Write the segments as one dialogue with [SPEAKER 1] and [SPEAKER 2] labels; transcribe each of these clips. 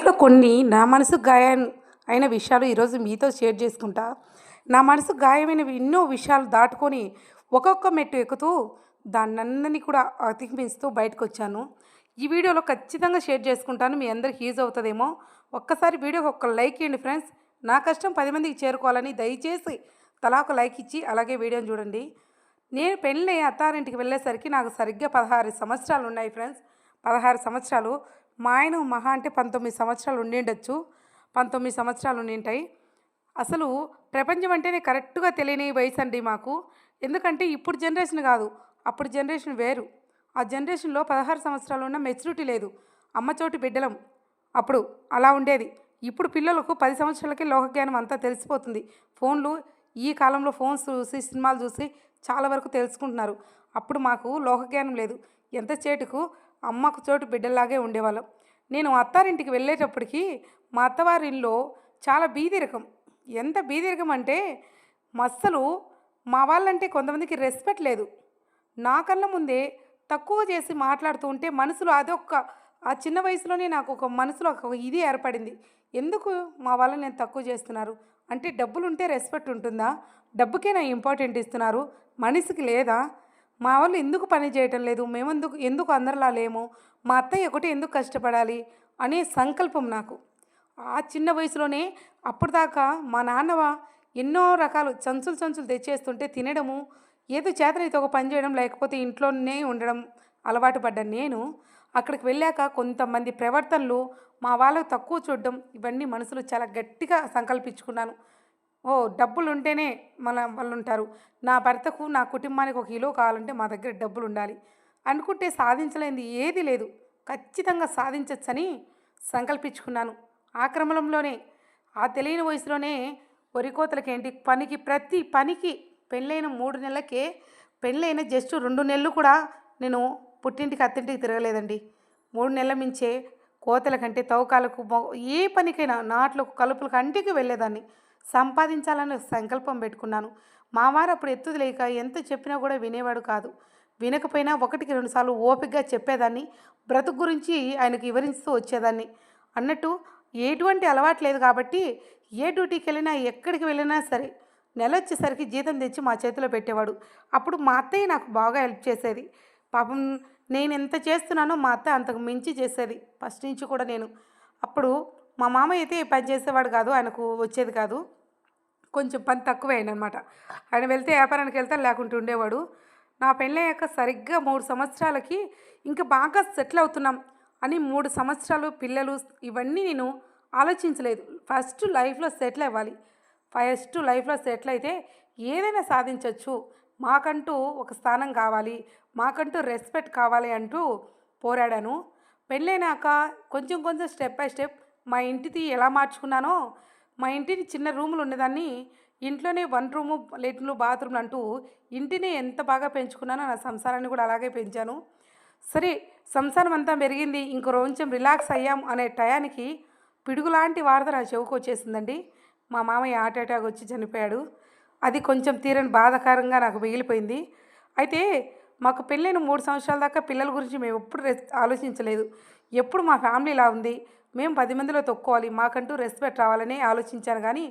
[SPEAKER 1] లైఫ్లో కొన్ని నా మనసుకు గాయం అయిన విషయాలు ఈరోజు మీతో షేర్ చేసుకుంటా. నా మనసుకు గాయమైనవి ఎన్నో విషయాలు దాటుకొని ఒక్కొక్క మెట్టు ఎక్కుతూ దాన్నందరినీ కూడా అధిగమిస్తూ బయటకొచ్చాను. ఈ వీడియోలో ఖచ్చితంగా షేర్ చేసుకుంటాను. మీ అందరికి యూజ్ అవుతదేమో. ఒక్కసారి వీడియోకి ఒక్క లైక్ ఇయ్యండి ఫ్రెండ్స్. నా కష్టం 10 మందికి చేరుకోవాలని దయచేసి తలా ఒక లైక్ ఇచ్చి అలాగే వీడియోని చూడండి. నేను పెళ్ళై అత్తారింటికి వెళ్ళేసరికి నాకు సరిగ్గా 16 సంవత్సరాలు ఉన్నాయి ఫ్రెండ్స్. 16 సంవత్సరాలు. మా ఆయన మహా అంటే 19 సంవత్సరాలు ఉండిండొచ్చు. 19 సంవత్సరాలు ఉండింటాయి. అసలు ప్రపంచం అంటేనే కరెక్ట్‌గా తెలియని వయసండి మాకు. ఎందుకంటే ఇప్పుడు జనరేషన్ కాదు. అప్పుడు జనరేషన్ వేరు. ఆ జనరేషన్‌లో 16 సంవత్సరాలు ఉన్న మెచ్యూరిటీ లేదు. అమ్మ చోటి బిడ్డలం అప్పుడు అలా ఉండేది. ఇప్పుడు పిల్లలకు 10 సంవత్సరాలకే లోకజ్ఞానం అంతా తెలిసిపోతుంది. ఫోన్లు ఈ కాలంలో ఫోన్స్ చూసి, సినిమాలు చూసి చాలా వరకు తెలుసుకుంటున్నారు. అప్పుడు మాకు లోకజ్ఞానం లేదు. ఎంత చేటుకు అమ్మకు చోటు బిడ్డల్లాగే ఉండేవాళ్ళం. నేను అత్తారింటికి వెళ్ళేటప్పటికి మా అత్తవారిల్లో చాలా బీదరికం. ఎంత బీదరికం అంటే అస్సలు మా వాళ్ళంటే కొంతమందికి రెస్పెక్ట్ లేదు. నా కళ్ళ ముందే తక్కువ చేసి మాట్లాడుతూ ఉంటే మనసులో అదొక్క ఆ చిన్న వయసులోనే నాకు ఒక మనసులో ఒక ఇది ఏర్పడింది. ఎందుకు మా వాళ్ళని నేను తక్కువ చేస్తున్నారు? అంటే డబ్బులుంటే రెస్పెక్ట్ ఉంటుందా? డబ్బుకేనా ఇంపార్టెంట్ ఇస్తున్నారు? మనిషికి లేదా? మా వాళ్ళు ఎందుకు పని చేయటం లేదు? మేమెందుకు ఎందుకు అందరిలా లేము? మా అత్తయ్య ఒకటి ఎందుకు కష్టపడాలి? అనే సంకల్పం నాకు. ఆ చిన్న వయసులోనే అప్పటిదాకా మా నాన్న ఎన్నో రకాలు సంచులు సంచులు తెచ్చేస్తుంటే తినడము, ఏదో చేతనైతే ఒక పని చేయడం, లేకపోతే ఇంట్లోనే ఉండడం అలవాటు పడ్డ నేను అక్కడికి వెళ్ళాక కొంతమంది ప్రవర్తనలు మా వాళ్ళకు తక్కువ చూడడం ఇవన్నీ మనసులో చాలా గట్టిగా సంకల్పించుకున్నాను. డబ్బులు ఉంటేనే మన వాళ్ళు ఉంటారు. నా భర్తకు, నా కుటుంబానికి ఒక ఇల్లు కావాలంటే మా దగ్గర డబ్బులు ఉండాలి అనుకుంటే సాధించలేనిది ఏది లేదు. ఖచ్చితంగా సాధించవచ్చని సంకల్పించుకున్నాను. ఆ క్రమంలోనే ఆ తెలియని వయసులోనే వరి కోతలకేంటి పనికి ప్రతి పనికి పెళ్ళైన 3 నెలలకే పెళ్ళైన జస్ట్ 2 నెలలు కూడా నేను పుట్టింటికి అత్తింటికి తిరగలేదండి. 3 నెలల మించే కోతల కంటే తవ్వకాలకు ఏ పనికైనా నాట్లకు కలుపులకు అంటికి వెళ్ళేదాన్ని. సంపాదించాలని సంకల్పం పెట్టుకున్నాను. మా వారు అప్పుడు ఎత్తుది లేక ఎంత చెప్పినా కూడా వినేవాడు కాదు. వినకపోయినా 1కి 2 సార్లు ఓపికగా చెప్పేదాన్ని. బ్రతుకు గురించి ఆయనకు వివరిస్తూ వచ్చేదాన్ని. అన్నట్టు ఎటువంటి అలవాటు లేదు కాబట్టి ఏ డ్యూటీకి వెళ్ళినా ఎక్కడికి వెళ్ళినా సరే నెలొచ్చేసరికి జీతం తెచ్చి మా చేతిలో పెట్టేవాడు. అప్పుడు మా అత్తయ్య నాకు బాగా హెల్ప్ చేసేది. పాపం నేను ఎంత చేస్తున్నానో మా అత్త అంతకు మించి చేసేది ఫస్ట్ నుంచి కూడా నేను. అప్పుడు మా మామయ్య అయితే ఏ పని చేసేవాడు కాదు. ఆయనకు వచ్చేది కాదు. కొంచెం పని తక్కువే ఆయననమాట. ఆయన వెళ్తే వ్యాపారానికి వెళ్తాను లేకుంటూ ఉండేవాడు. నా పెళ్ళయ్యాక సరిగ్గా 3 సంవత్సరాలకి ఇంకా బాగా సెటిల్ అవుతున్నాం అని 3 సంవత్సరాలు పిల్లలు ఇవన్నీ నేను ఆలోచించలేదు. ఫస్ట్ లైఫ్‌లో సెటిల్ అవ్వాలి. ఫస్ట్ లైఫ్‌లో సెటిల్ అయితే ఏదైనా సాధించొచ్చు. మాకంటూ ఒక స్థానం కావాలి. మాకంటూ రెస్పెక్ట్ కావాలి అంటూ పోరాడాను. పెళ్ళైనాక కొంచెం కొంచెం స్టెప్ బై స్టెప్ మా ఇంటిది ఎలా మార్చుకున్నానో, మా ఇంటిని చిన్న రూములు ఉండేదాన్ని ఇంట్లోనే 1 రూము, లెట్రిన్‌లు, బాత్రూమ్‌లు అంటూ ఇంటిని ఎంత బాగా పెంచుకున్నానో నా సంసారాన్ని కూడా అలాగే పెంచాను. సరే సంసారం అంతా పెరిగింది. ఇంక కొంచెం రిలాక్స్ అయ్యాం అనే టయానికి పిడుగులాంటి వార్త నా చెవుకొచ్చేసిందండి. మా మామయ్య హార్ట్ అటాక్ వచ్చి చనిపోయాడు. అది కొంచెం తీరని బాధాకరంగా నాకు మిగిలిపోయింది. అయితే మాకు పెళ్ళైన 3 సంవత్సరాల దాకా పిల్లల గురించి మేము ఎప్పుడు ఆలోచించలేదు. ఎప్పుడు మా ఫ్యామిలీ ఇలా ఉంది. మేము 10 మందిలో తొక్కోవాలి. మాకంటూ రెస్పెక్ట్ రావాలని ఆలోచించాను గానీ,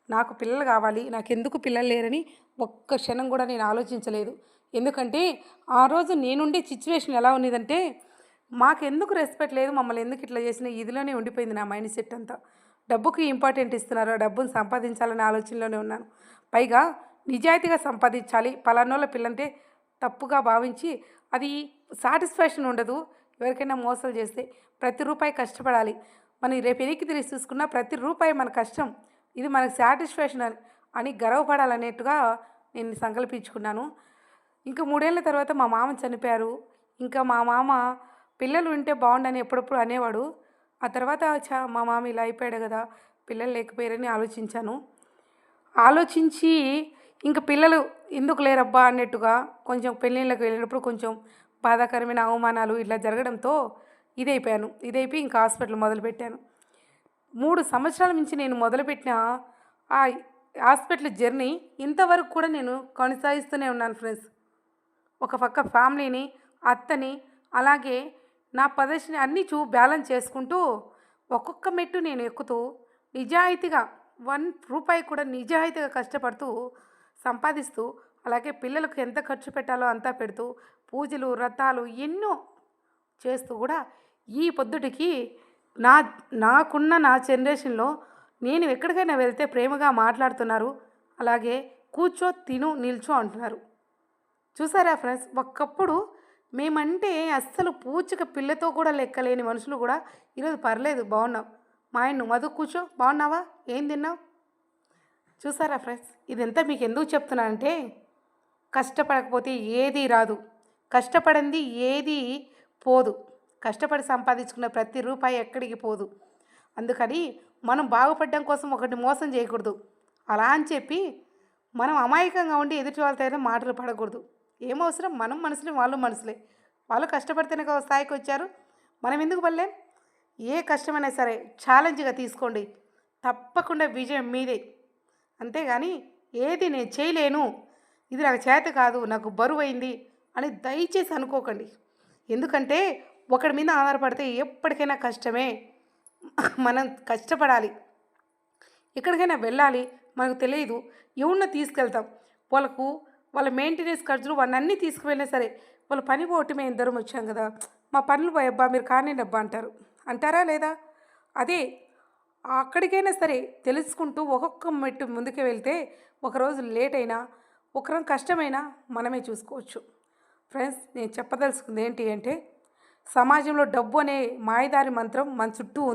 [SPEAKER 1] నాకు పిల్లలు కావాలి. నాకెందుకు పిల్లలు లేరని ఒక్క క్షణం కూడా నేను ఆలోచించలేదు. ఎందుకంటే ఆ రోజు నేనుండే సిచ్యువేషన్ ఎలా ఉన్నదంటే, మాకెందుకు రెస్పెక్ట్ లేదు, మమ్మల్ని ఎందుకు ఇట్లా చేసిన ఇదిలోనే ఉండిపోయింది నా మైండ్ సెట్ అంతా. డబ్బుకి ఇంపార్టెంట్ ఇస్తున్నారు. డబ్బును సంపాదించాలనే ఆలోచనలోనే ఉన్నాను. పైగా నిజాయితీగా సంపాదించాలి. పలానోళ్ళ పిల్లంటే తప్పుగా భావించి అది సాటిస్ఫాక్షన్ ఉండదు. ఎవరికైనా మోసాలు చేస్తే ప్రతి రూపాయి కష్టపడాలి. మనం రేపు వెనక్కి తిరిగి చూసుకున్న ప్రతి రూపాయి మన కష్టం. ఇది మనకు సాటిస్ఫాక్షన్ అని గర్వపడాలనేట్టుగా నేను సంకల్పించుకున్నాను. ఇంకా 3 ఏళ్ల తర్వాత మా మామ చనిపోయారు. ఇంకా మా మామ పిల్లలు ఉంటే బాగుండని ఎప్పుడప్పుడు అనేవాడు. ఆ తర్వాత మా మామ ఇలా అయిపోయాడు కదా, పిల్లలు లేకపోయారని ఆలోచించాను. ఆలోచించి ఇంక పిల్లలు ఎందుకు లేరబ్బా అన్నట్టుగా కొంచెం పెళ్ళిళ్ళకి వెళ్ళినప్పుడు కొంచెం బాధాకరమైన అవమానాలు ఇట్లా జరగడంతో ఇదైపోయాను. ఇదైపోయి ఇంకా హాస్పిటల్ మొదలుపెట్టాను. 3 సంవత్సరాల నుంచి నేను మొదలుపెట్టిన ఆ హాస్పిటల్ జర్నీ ఇంతవరకు కూడా నేను కొనసాగిస్తూనే ఉన్నాను ఫ్రెండ్స్. ఒక పక్క ఫ్యామిలీని, అత్తని, అలాగే నా పొజిషన్ అన్నీ బ్యాలెన్స్ చేసుకుంటూ ఒక్కొక్క మెట్టు నేను ఎక్కుతూ నిజాయితీగా రూపాయి కూడా నిజాయితీగా కష్టపడుతూ సంపాదిస్తూ, అలాగే పిల్లలకు ఎంత ఖర్చు పెట్టాలో అంతా పెడుతూ, పూజలు, వ్రతాలు ఎన్నో చేస్తూ కూడా ఈ పొద్దుటికి నా నా జనరేషన్‌లో నేను ఎక్కడికైనా వెళ్తే ప్రేమగా మాట్లాడుతున్నారు. అలాగే కూర్చో, తిను, నిల్చో అంటున్నారు. చూసారా ఫ్రెండ్స్? ఒకప్పుడు మేమంటే అస్సలు పూచిక పిల్లతో కూడా లెక్కలేని మనుషులు కూడా ఈరోజు పర్లేదు బాగున్నాం. మా ఆయన "నువ్వు మధు కూర్చో, బాగున్నావా? ఏం తిన్నావు?" చూసారా ఫ్రెండ్స్? ఇదంతా మీకు ఎందుకు చెప్తున్నానంటే కష్టపడకపోతే ఏదీ రాదు. కష్టపడంది ఏదీ పోదు. కష్టపడి సంపాదించుకున్న ప్రతి రూపాయి ఎక్కడికి పోదు. అందుకని మనం బాగుపడడం కోసం ఒకరిని మోసం చేయకూడదు. అలా అని చెప్పి మనం అమాయకంగా ఉండి ఎదుటి వాళ్ళతో ఏదో మాటలు పడకూడదు. ఏమవసరం, మనం మనుషులే, వాళ్ళు మనుషులే. వాళ్ళు కష్టపడితేనే కదా స్థాయికి వచ్చారు. మనం ఎందుకు పడలేం? ఏ కష్టమైనా సరే ఛాలెంజ్‌గా తీసుకోండి. తప్పకుండా విజయం మీదే. అంతేగాని ఏది నేను చేయలేను, ఇది నాకు చేత కాదు, నాకు బరువైంది అని దయచేసి అనుకోకండి. ఎందుకంటే ఒకడి మీద ఆధారపడితే ఎప్పటికైనా కష్టమే. మనం కష్టపడాలి. ఎక్కడికైనా వెళ్ళాలి, మనకు తెలియదు, ఎవరినో తీసుకెళ్తాం. వాళ్ళకు వాళ్ళ మెయింటెనెన్స్ ఖర్చులు వాళ్ళన్నీ తీసుకువెళ్ళినా సరే, వాళ్ళ పని పోవటం మేము ఇద్దరం వచ్చాం కదా, మా పనులు పోయబ్బా మీరు కానివ్వండి అబ్బా అంటారు. అంటారా లేదా? అదే అక్కడికైనా సరే తెలుసుకుంటూ ఒక్కొక్క మెట్టు ముందుకు వెళ్తే ఒకరోజు లేట్ అయినా, ఒకరం కష్టమైనా మనమే చూసుకోవచ్చు. ఫ్రెండ్స్, నేను చెప్పదలుచుకుంది ఏంటి అంటే సమాజంలో డబ్బు అనే మాయదారి మంత్రం మన చుట్టూ ఉంది.